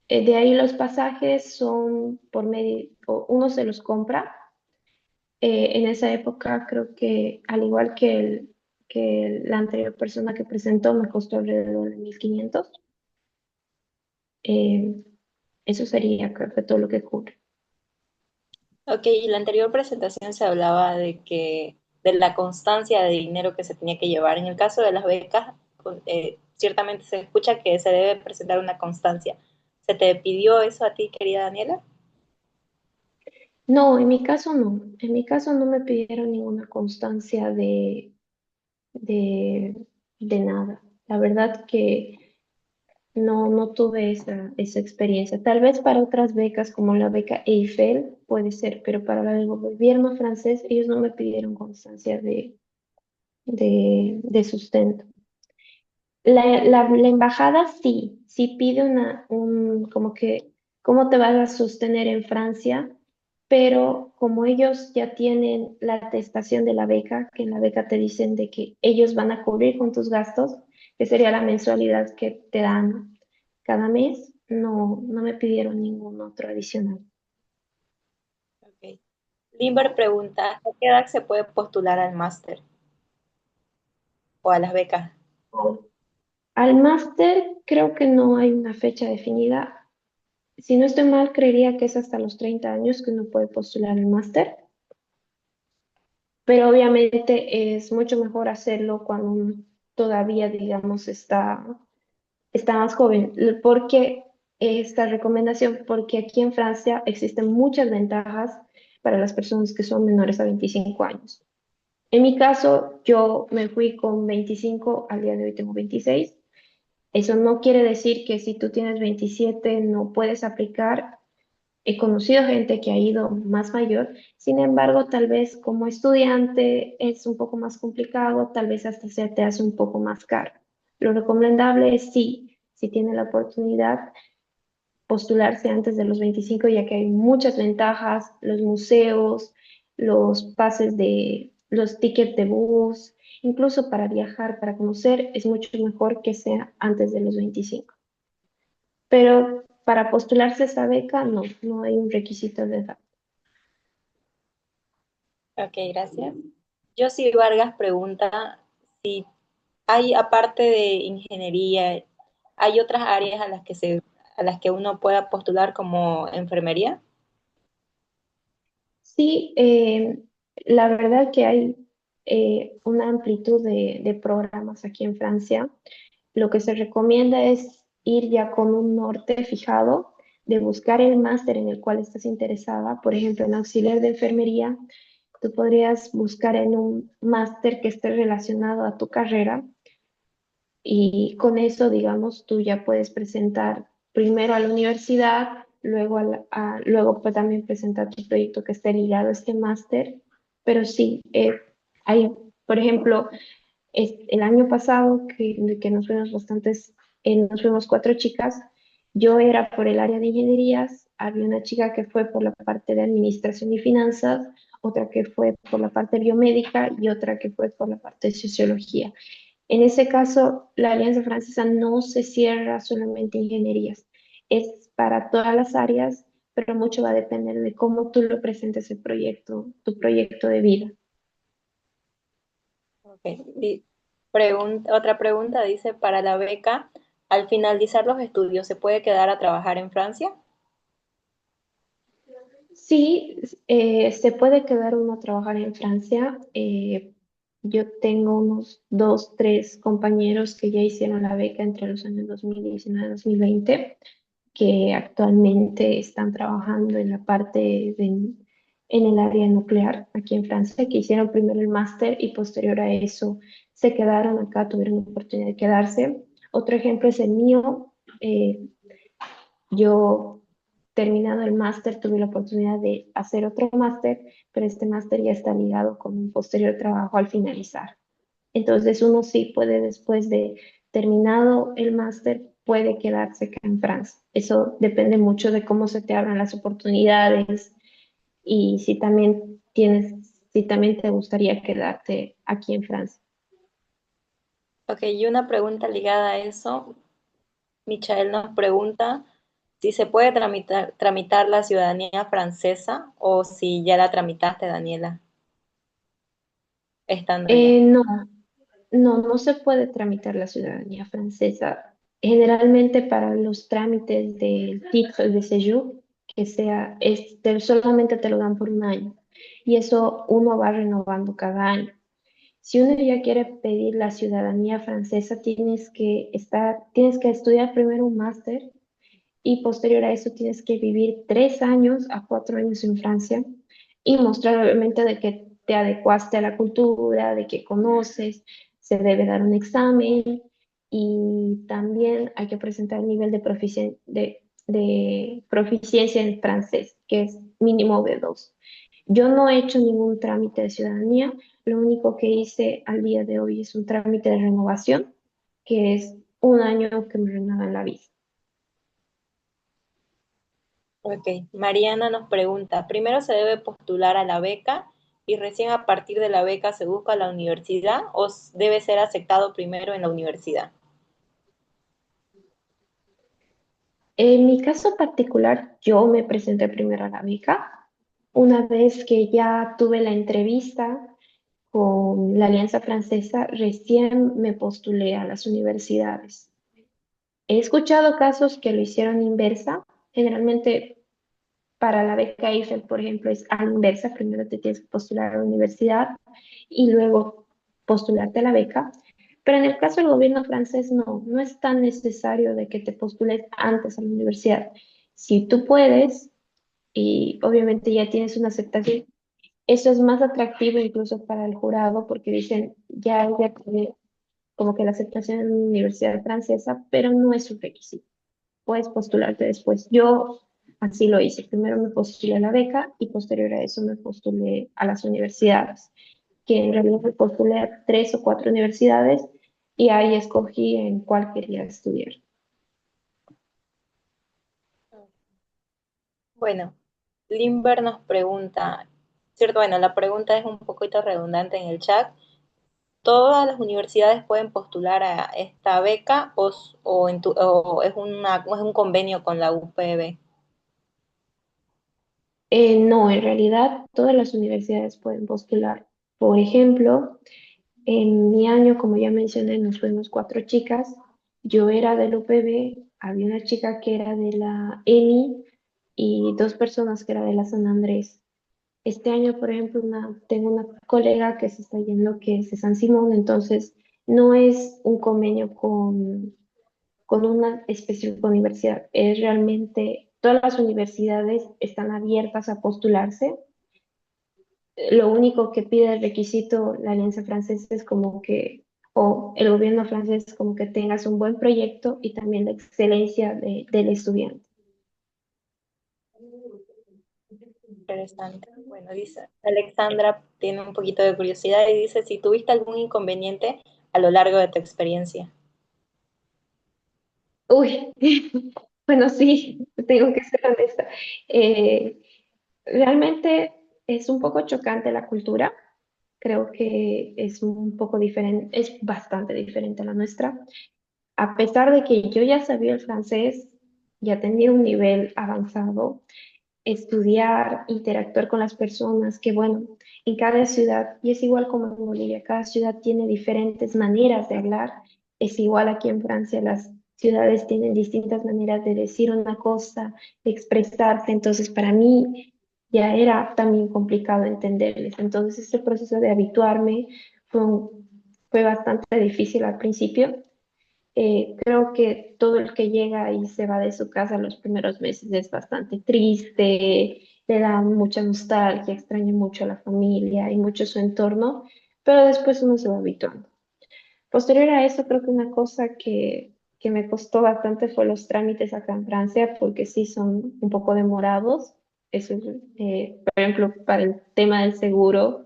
De ahí los pasajes son por medio, uno se los compra. En esa época creo que, al igual que la anterior persona que presentó, me costó alrededor de 1.500. Eh, Eso sería, creo que todo lo que cubre. Ok, y en la anterior presentación se hablaba de la constancia de dinero que se tenía que llevar. En el caso de las becas, ciertamente se escucha que se debe presentar una constancia. ¿Se te pidió eso a ti, querida Daniela? No, en mi caso no. En mi caso no me pidieron ninguna constancia de, de nada. La verdad que no tuve esa experiencia. Tal vez para otras becas como la beca Eiffel puede ser, pero para la del gobierno francés ellos no me pidieron constancia de sustento. La embajada sí pide como que, ¿cómo te vas a sostener en Francia? Pero como ellos ya tienen la atestación de la beca, que en la beca te dicen de que ellos van a cubrir con tus gastos, que sería la mensualidad que te dan cada mes, no me pidieron ningún otro adicional. Ok. Limber pregunta, ¿a qué edad se puede postular al máster o a las becas? Al máster creo que no hay una fecha definida. Si no estoy mal, creería que es hasta los 30 años que uno puede postular el máster, pero obviamente es mucho mejor hacerlo cuando uno todavía, digamos, está más joven. ¿Por qué esta recomendación? Porque aquí en Francia existen muchas ventajas para las personas que son menores a 25 años. En mi caso, yo me fui con 25, al día de hoy tengo 26. Eso no quiere decir que si tú tienes 27 no puedes aplicar. He conocido gente que ha ido más mayor, sin embargo, tal vez como estudiante es un poco más complicado, tal vez hasta se te hace un poco más caro. Lo recomendable es sí, si tiene la oportunidad, postularse antes de los 25, ya que hay muchas ventajas, los museos, los pases los tickets de bus, incluso para viajar, para conocer, es mucho mejor que sea antes de los 25. Pero para postularse a esa beca, no hay un requisito de edad. Ok, gracias. Josie Vargas pregunta si hay, aparte de ingeniería, hay otras áreas a las que uno pueda postular como enfermería. Sí, la verdad que hay una amplitud de programas aquí en Francia. Lo que se recomienda es ir ya con un norte fijado, de buscar el máster en el cual estás interesada. Por ejemplo, en auxiliar de enfermería, tú podrías buscar en un máster que esté relacionado a tu carrera y con eso, digamos, tú ya puedes presentar primero a la universidad, luego, luego pues también presentar tu proyecto que esté ligado a este máster. Pero sí, hay, por ejemplo, el año pasado que nos fuimos bastantes, nos fuimos 4 chicas. Yo era por el área de ingenierías, había una chica que fue por la parte de administración y finanzas, otra que fue por la parte biomédica y otra que fue por la parte de sociología. En ese caso, la Alianza Francesa no se cierra solamente a ingenierías, es para todas las áreas, pero mucho va a depender de cómo tú lo presentes el proyecto, tu proyecto de vida. Ok. Otra pregunta dice, para la beca, al finalizar los estudios, ¿se puede quedar a trabajar en Francia? Sí, se puede quedar uno a trabajar en Francia. Yo tengo unos 2, 3 compañeros que ya hicieron la beca entre los años 2019 y 2020, que actualmente están trabajando en la parte en el área nuclear aquí en Francia, que hicieron primero el máster y posterior a eso se quedaron acá, tuvieron la oportunidad de quedarse. Otro ejemplo es el mío. Yo, terminado el máster, tuve la oportunidad de hacer otro máster, pero este máster ya está ligado con un posterior trabajo al finalizar. Entonces, uno sí puede, después de terminado el máster, puede quedarse acá en Francia. Eso depende mucho de cómo se te abran las oportunidades y si también te gustaría quedarte aquí en Francia. Ok, y una pregunta ligada a eso. Michael nos pregunta si se puede tramitar la ciudadanía francesa o si ya la tramitaste, Daniela, estando allá. No, no se puede tramitar la ciudadanía francesa. Generalmente para los trámites del titre de séjour, que sea, solamente te lo dan por un año y eso uno va renovando cada año. Si uno ya quiere pedir la ciudadanía francesa, tienes que estudiar primero un máster y posterior a eso tienes que vivir 3 a 4 años en Francia y mostrar obviamente de que te adecuaste a la cultura, de que conoces, se debe dar un examen y también hay que presentar el nivel de proficiencia en francés, que es mínimo B2. Yo no he hecho ningún trámite de ciudadanía, lo único que hice al día de hoy es un trámite de renovación, que es un año que me renuevan la visa. Ok, Mariana nos pregunta, ¿primero se debe postular a la beca y recién a partir de la beca se busca la universidad o debe ser aceptado primero en la universidad? En mi caso particular, yo me presenté primero a la beca. Una vez que ya tuve la entrevista con la Alianza Francesa, recién me postulé a las universidades. He escuchado casos que lo hicieron inversa. Generalmente para la beca Eiffel, por ejemplo, es a la inversa. Primero te tienes que postular a la universidad y luego postularte a la beca. Pero en el caso del gobierno francés, no es tan necesario de que te postules antes a la universidad. Si tú puedes y obviamente ya tienes una aceptación, eso es más atractivo incluso para el jurado porque dicen, ya tiene como que la aceptación en una universidad francesa, pero no es un requisito. Puedes postularte después. Yo así lo hice. Primero me postulé a la beca y posterior a eso me postulé a las universidades, que en realidad me postulé a 3 o 4 universidades y ahí escogí en cuál quería estudiar. Bueno, Limber nos pregunta, cierto, bueno, la pregunta es un poquito redundante en el chat. ¿Todas las universidades pueden postular a esta beca o es un convenio con la UPB? No, en realidad todas las universidades pueden postular. Por ejemplo, en mi año, como ya mencioné, nos fuimos cuatro chicas. Yo era del UPB, había una chica que era de la EMI y dos personas que era de la San Andrés. Este año, por ejemplo, tengo una colega que se está yendo que es de San Simón, entonces no es un convenio con una específica universidad, es realmente todas las universidades están abiertas a postularse. Lo único que pide el requisito la Alianza Francesa es como que, o el gobierno francés, como que tengas un buen proyecto y también la excelencia del estudiante. Interesante. Bueno, dice, Alexandra tiene un poquito de curiosidad y dice si tuviste algún inconveniente a lo largo de tu experiencia. Uy, bueno, sí, tengo que ser honesta. Eh, Realmente es un poco chocante la cultura. Creo que es un poco diferente, es bastante diferente a la nuestra. A pesar de que yo ya sabía el francés, ya tenía un nivel avanzado, estudiar, interactuar con las personas, que bueno, en cada ciudad, y es igual como en Bolivia, cada ciudad tiene diferentes maneras de hablar, es igual aquí en Francia, las ciudades tienen distintas maneras de decir una cosa, de expresarse, entonces para mí ya era también complicado entenderles, entonces este proceso de habituarme fue bastante difícil al principio. Creo que todo el que llega y se va de su casa los primeros meses es bastante triste, le da mucha nostalgia, extraña mucho a la familia y mucho su entorno, pero después uno se va habituando. Posterior a eso, creo que una cosa que me costó bastante fue los trámites acá en Francia, porque sí son un poco demorados. Eso, por ejemplo, para el tema del seguro,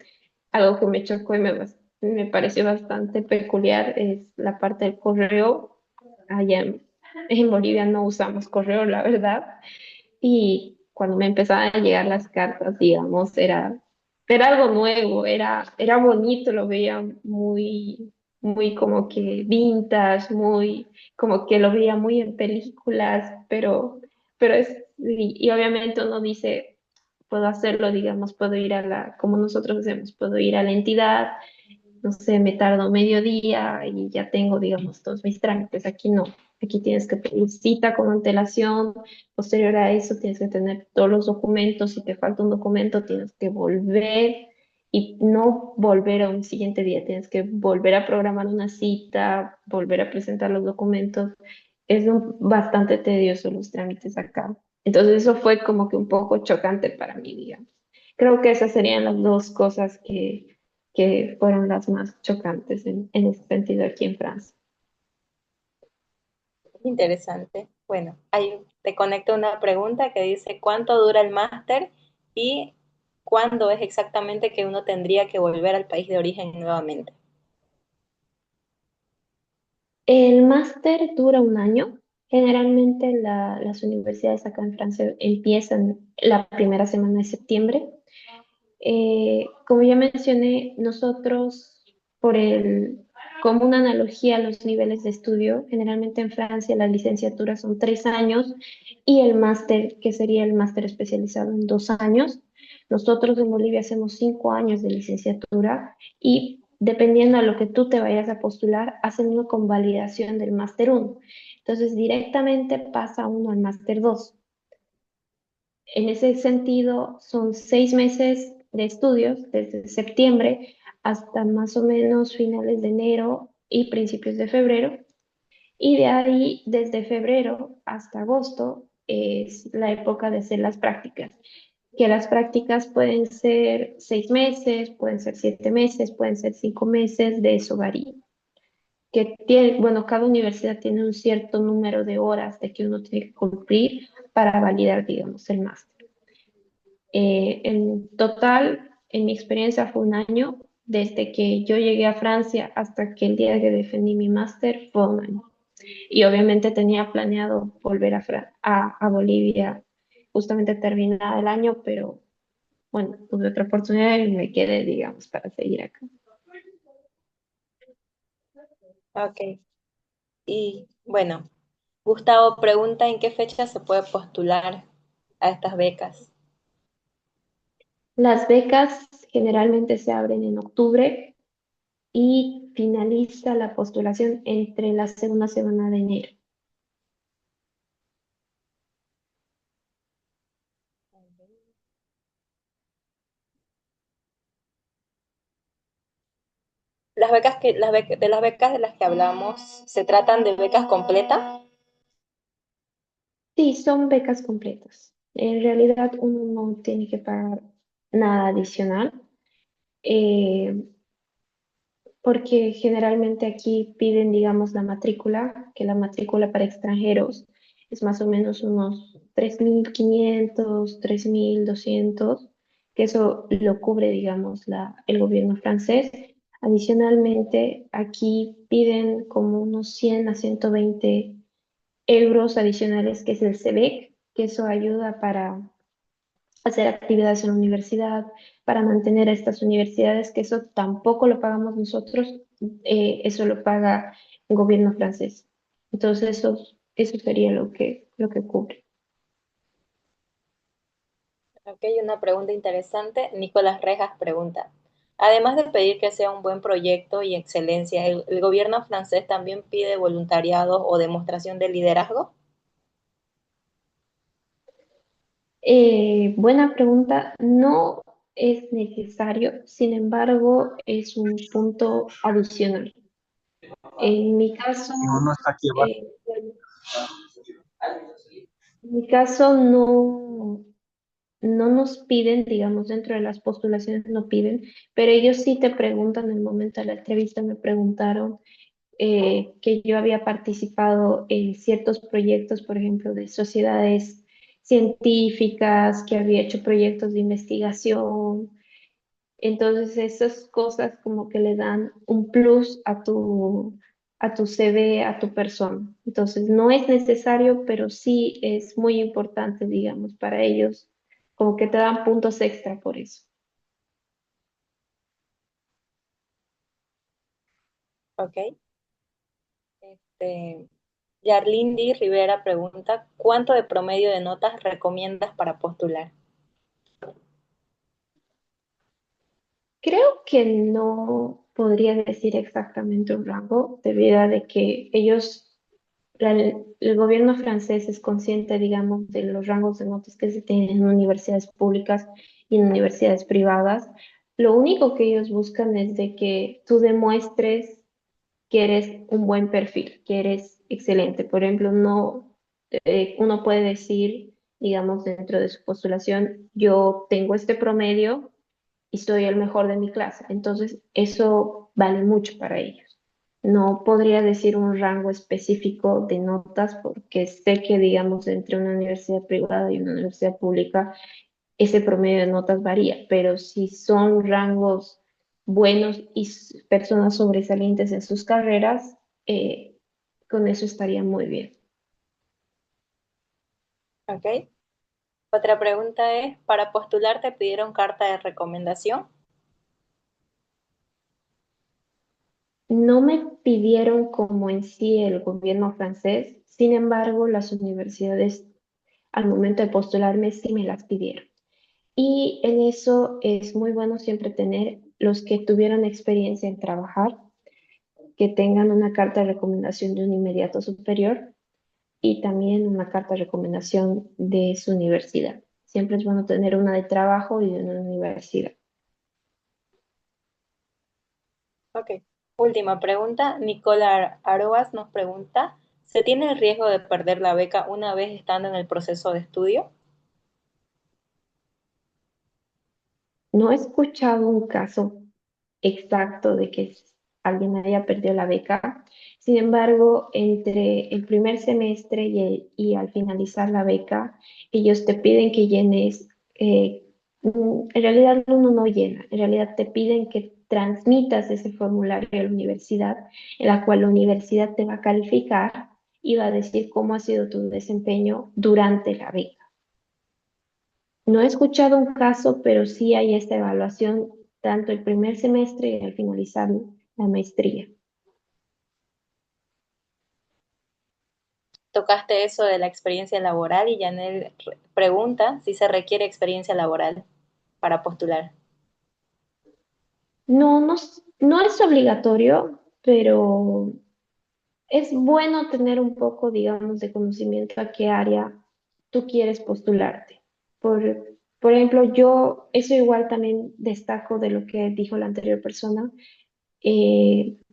algo que me chocó y me pareció bastante peculiar es la parte del correo. Allá en Bolivia no usamos correo, la verdad. Y cuando me empezaban a llegar las cartas, digamos, era algo nuevo, era bonito, lo veía muy como que vintage, muy, como que lo veía muy en películas, pero y obviamente uno dice, puedo hacerlo, digamos, puedo ir como nosotros hacemos, puedo ir a la entidad, no sé, me tardo mediodía y ya tengo, digamos, todos mis trámites. Aquí no. Aquí tienes que pedir cita con antelación. Posterior a eso, tienes que tener todos los documentos. Si te falta un documento, tienes que volver y no volver a un siguiente día. Tienes que volver a programar una cita, volver a presentar los documentos. Bastante tedioso los trámites acá. Entonces, eso fue como que un poco chocante para mí, digamos. Creo que esas serían las dos cosas que fueron las más chocantes en ese sentido aquí en Francia. Interesante. Bueno, ahí te conecto una pregunta que dice ¿cuánto dura el máster y cuándo es exactamente que uno tendría que volver al país de origen nuevamente? El máster dura un año. Generalmente las universidades acá en Francia empiezan la primera semana de septiembre. Como ya mencioné, nosotros, como una analogía a los niveles de estudio, generalmente en Francia las licenciaturas son 3 años y el máster, que sería el máster especializado en 2 años. Nosotros en Bolivia hacemos 5 años de licenciatura y dependiendo a lo que tú te vayas a postular, hacen una convalidación del máster uno. Entonces directamente pasa uno al máster 2. En ese sentido, son 6 meses de estudios, desde septiembre hasta más o menos finales de enero y principios de febrero. Y de ahí, desde febrero hasta agosto, es la época de hacer las prácticas. Que las prácticas pueden ser 6 meses, pueden ser 7 meses, pueden ser 5 meses, de eso varía. Bueno, cada universidad tiene un cierto número de horas de que uno tiene que cumplir para validar, digamos, el máster. En total, en mi experiencia fue un año, desde que yo llegué a Francia hasta que el día que defendí mi máster fue un año. Y obviamente tenía planeado volver a Bolivia justamente terminada el año, pero bueno, tuve otra oportunidad y me quedé, digamos, para seguir acá. Ok. Y bueno, Gustavo pregunta en qué fecha se puede postular a estas becas. Las becas generalmente se abren en octubre y finaliza la postulación entre la segunda semana de enero. De las becas de las que hablamos, ¿se tratan de becas completas? Sí, son becas completas. En realidad uno no tiene que pagar nada adicional, eh, porque generalmente aquí piden, digamos, la matrícula, que la matrícula para extranjeros es más o menos unos 3.500, 3.200, que eso lo cubre, digamos, el gobierno francés. Adicionalmente, aquí piden como unos 100 a 120 euros adicionales, que es el CEBEC, que eso ayuda para hacer actividades en la universidad, para mantener a estas universidades, que eso tampoco lo pagamos nosotros, eso lo paga el gobierno francés. Entonces, eso sería lo que cubre. Ok, una pregunta interesante. Nicolás Rejas pregunta, además de pedir que sea un buen proyecto y excelencia, ¿el gobierno francés también pide voluntariado o demostración de liderazgo? Buena pregunta. No es necesario, sin embargo, es un punto adicional. En mi caso, No, no está aquí abajo. bueno, en mi caso no nos piden, digamos, dentro de las postulaciones no piden, pero ellos sí te preguntan, en el momento de la entrevista me preguntaron que yo había participado en ciertos proyectos, por ejemplo, de sociedades científicas, que había hecho proyectos de investigación. Entonces, esas cosas como que le dan un plus a tu CV, a tu persona. Entonces, no es necesario, pero sí es muy importante, digamos, para ellos, como que te dan puntos extra por eso. Ok. Este, Yarlindi Rivera pregunta, ¿cuánto de promedio de notas recomiendas para postular? Creo que no podría decir exactamente un rango, debido a de que el gobierno francés es consciente, digamos, de los rangos de notas que se tienen en universidades públicas y en universidades privadas. Lo único que ellos buscan es de que tú demuestres que eres un buen perfil, que eres excelente. Por ejemplo, no, uno puede decir, digamos, dentro de su postulación, yo tengo este promedio y soy el mejor de mi clase. Entonces, eso vale mucho para ellos. No podría decir un rango específico de notas porque sé que, digamos, entre una universidad privada y una universidad pública, ese promedio de notas varía, pero si son rangos buenos y personas sobresalientes en sus carreras, con eso estaría muy bien. Ok. Otra pregunta es, ¿para postular te pidieron carta de recomendación? No me pidieron como en sí el gobierno francés, sin embargo, las universidades al momento de postularme sí me las pidieron. Y en eso es muy bueno siempre tener los que tuvieron experiencia en trabajar, que tengan una carta de recomendación de un inmediato superior y también una carta de recomendación de su universidad. Siempre es bueno tener una de trabajo y de una universidad. Ok. Última pregunta. Nicola Aroas nos pregunta, ¿se tiene el riesgo de perder la beca una vez estando en el proceso de estudio? No he escuchado un caso exacto de que alguien haya perdido la beca. Sin embargo, entre el primer semestre y al finalizar la beca, ellos te piden que llenes, en realidad uno no llena, en realidad te piden que transmitas ese formulario a la universidad, en la cual la universidad te va a calificar y va a decir cómo ha sido tu desempeño durante la beca. No he escuchado un caso, pero sí hay esta evaluación tanto el primer semestre y al finalizar la maestría. Tocaste eso de la experiencia laboral y Janel pregunta si se requiere experiencia laboral. para postular? No, no, no es obligatorio, pero es bueno tener un poco, digamos, de conocimiento a qué área tú quieres postularte. Por ejemplo, yo eso igual también destaco de lo que dijo la anterior persona.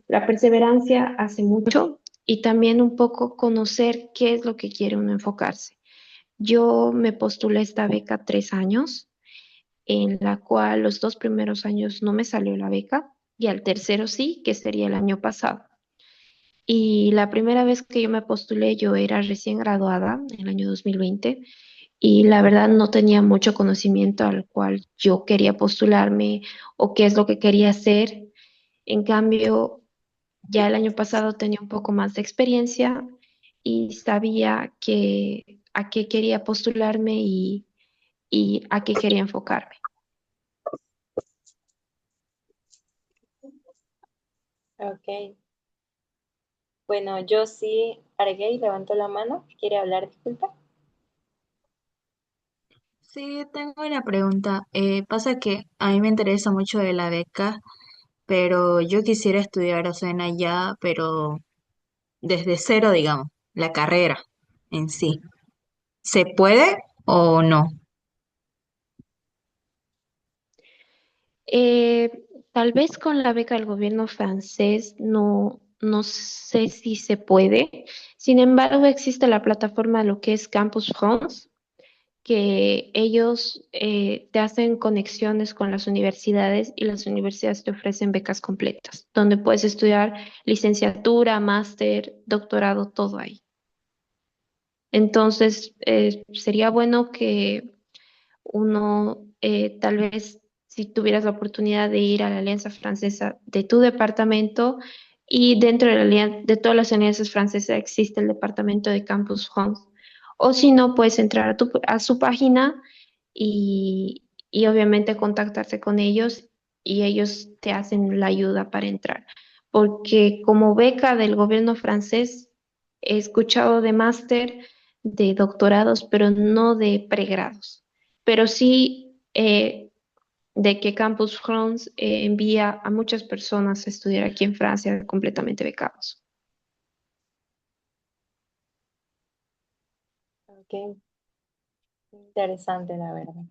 La perseverancia hace mucho y también un poco conocer qué es lo que quiere uno enfocarse. Yo me postulé esta beca 3 años, en la cual los 2 primeros años no me salió la beca y al tercero sí, que sería el año pasado. Y la primera vez que yo me postulé, yo era recién graduada en el año 2020 y la verdad no tenía mucho conocimiento al cual yo quería postularme o qué es lo que quería hacer. En cambio, ya el año pasado tenía un poco más de experiencia y sabía a qué quería postularme y a qué quería enfocarme. Ok. Bueno, yo sí, Arguey levantó la mano. ¿Quiere hablar? Disculpa. Sí, tengo una pregunta. Pasa que a mí me interesa mucho de la beca, pero yo quisiera estudiar, o sea, en allá, pero desde cero, digamos, la carrera en sí. ¿Se puede o no? Tal vez con la beca del gobierno francés no sé si se puede. Sin embargo, existe la plataforma lo que es Campus France, que ellos te hacen conexiones con las universidades y las universidades te ofrecen becas completas, donde puedes estudiar licenciatura, máster, doctorado, todo ahí. Entonces, sería bueno que uno, tal vez, si tuvieras la oportunidad de ir a la Alianza Francesa de tu departamento, y dentro de, de todas las alianzas francesas existe el departamento de Campus France. O si no, puedes entrar a su página y obviamente contactarse con ellos y ellos te hacen la ayuda para entrar. Porque como beca del gobierno francés, he escuchado de máster, de doctorados, pero no de pregrados, pero sí de que Campus France envía a muchas personas a estudiar aquí en Francia completamente becados. Ok, interesante, la verdad.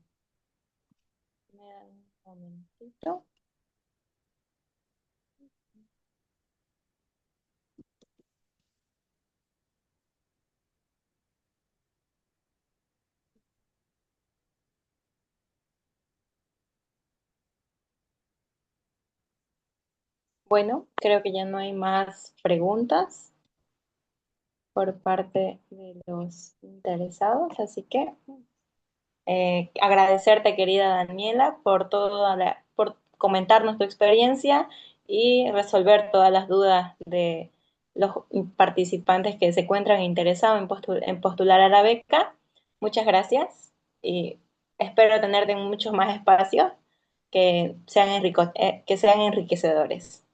Me dan un momentito. Bueno, creo que ya no hay más preguntas por parte de los interesados, así que agradecerte, querida Daniela, por comentarnos tu experiencia y resolver todas las dudas de los participantes que se encuentran interesados en postular a la beca. Muchas gracias y espero tenerte en muchos más espacios que sean enriquecedores.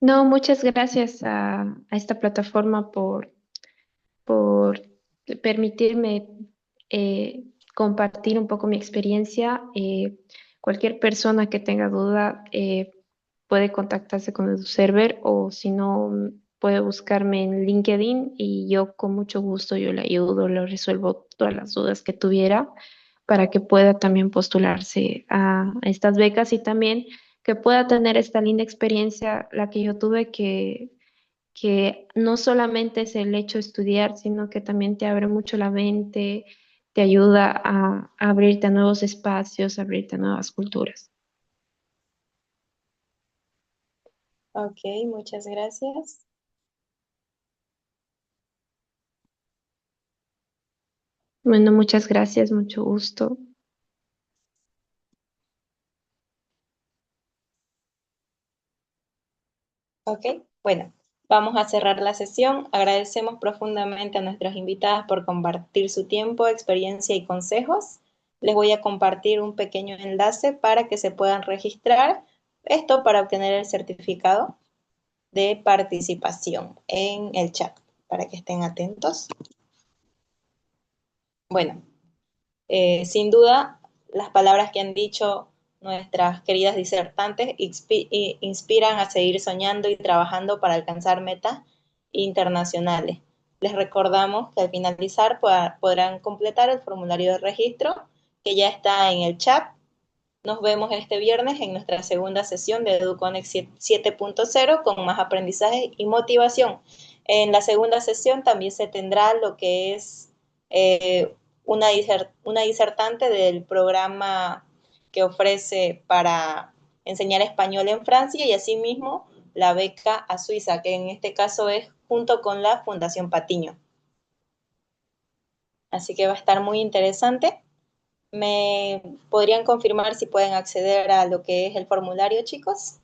No, muchas gracias a esta plataforma por permitirme compartir un poco mi experiencia. Cualquier persona que tenga duda puede contactarse con el server o si no, puede buscarme en LinkedIn y yo con mucho gusto yo le ayudo, le resuelvo todas las dudas que tuviera para que pueda también postularse a estas becas y también que pueda tener esta linda experiencia, la que yo tuve, que no solamente es el hecho de estudiar, sino que también te abre mucho la mente, te ayuda a abrirte a nuevos espacios, a abrirte a nuevas culturas. Ok, muchas gracias. Bueno, muchas gracias, mucho gusto. Ok, bueno, vamos a cerrar la sesión. Agradecemos profundamente a nuestras invitadas por compartir su tiempo, experiencia y consejos. Les voy a compartir un pequeño enlace para que se puedan registrar. Esto para obtener el certificado de participación en el chat, para que estén atentos. Bueno, sin duda, las palabras que han dicho nuestras queridas disertantes inspiran a seguir soñando y trabajando para alcanzar metas internacionales. Les recordamos que al finalizar podrán completar el formulario de registro que ya está en el chat. Nos vemos este viernes en nuestra segunda sesión de EduConnect 7.0 con más aprendizaje y motivación. En la segunda sesión también se tendrá lo que es una disertante del programa que ofrece para enseñar español en Francia y asimismo la beca a Suiza, que en este caso es junto con la Fundación Patiño. Así que va a estar muy interesante. ¿Me podrían confirmar si pueden acceder a lo que es el formulario, chicos?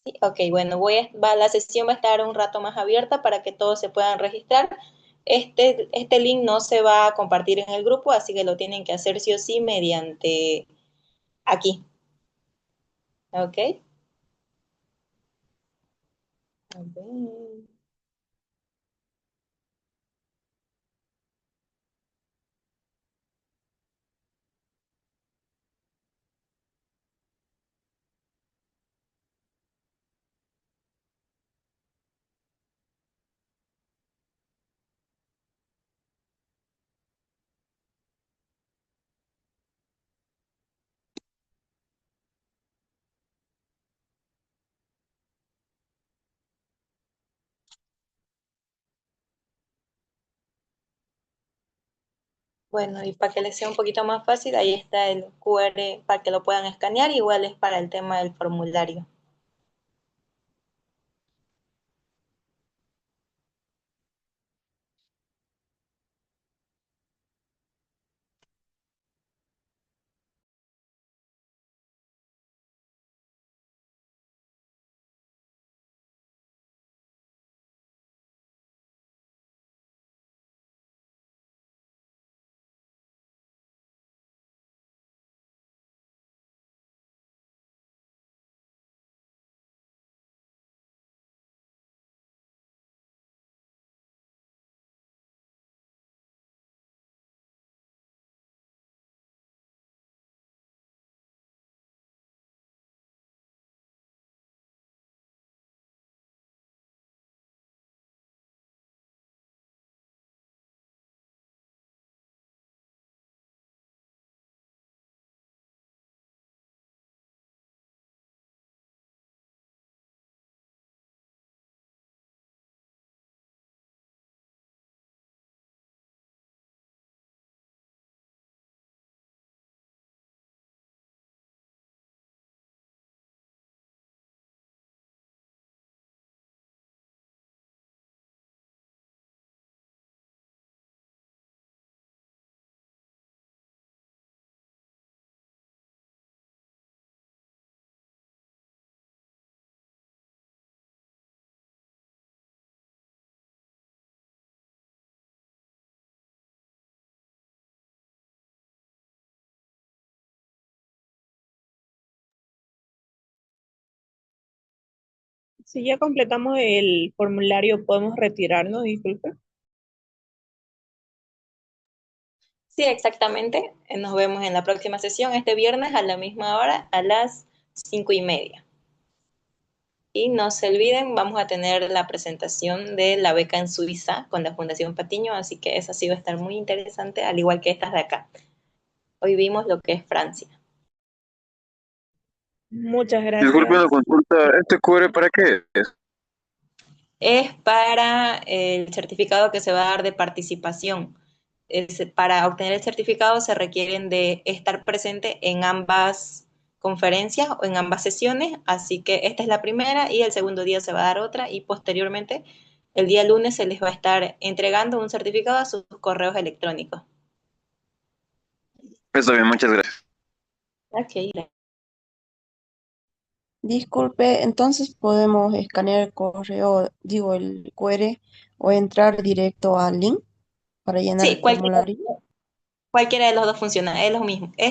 Sí, ok, bueno, la sesión va a estar un rato más abierta para que todos se puedan registrar. Este link no se va a compartir en el grupo, así que lo tienen que hacer sí o sí mediante aquí. Ok. A ver. Bueno, y para que les sea un poquito más fácil, ahí está el QR para que lo puedan escanear, igual es para el tema del formulario. Si ya completamos el formulario, podemos retirarnos, disculpe. Sí, exactamente. Nos vemos en la próxima sesión este viernes a la misma hora, a las 5:30. Y no se olviden, vamos a tener la presentación de la beca en Suiza con la Fundación Patiño, así que esa sí va a estar muy interesante, al igual que estas de acá. Hoy vimos lo que es Francia. Muchas Disculpe gracias. una consulta, ¿este QR para qué es? Es para el certificado que se va a dar de participación. Para obtener el certificado se requieren de estar presente en ambas conferencias o en ambas sesiones, así que esta es la primera y el segundo día se va a dar otra y posteriormente el día lunes se les va a estar entregando un certificado a sus correos electrónicos. Está bien, muchas gracias. Ok. Disculpe, entonces podemos escanear el correo, digo, el QR o entrar directo al link para llenar Sí, el formulario. cualquiera de los dos funciona, es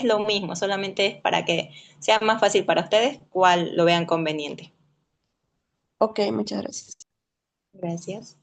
lo mismo, solamente es para que sea más fácil para ustedes, cuál lo vean conveniente. Ok, muchas gracias. Gracias.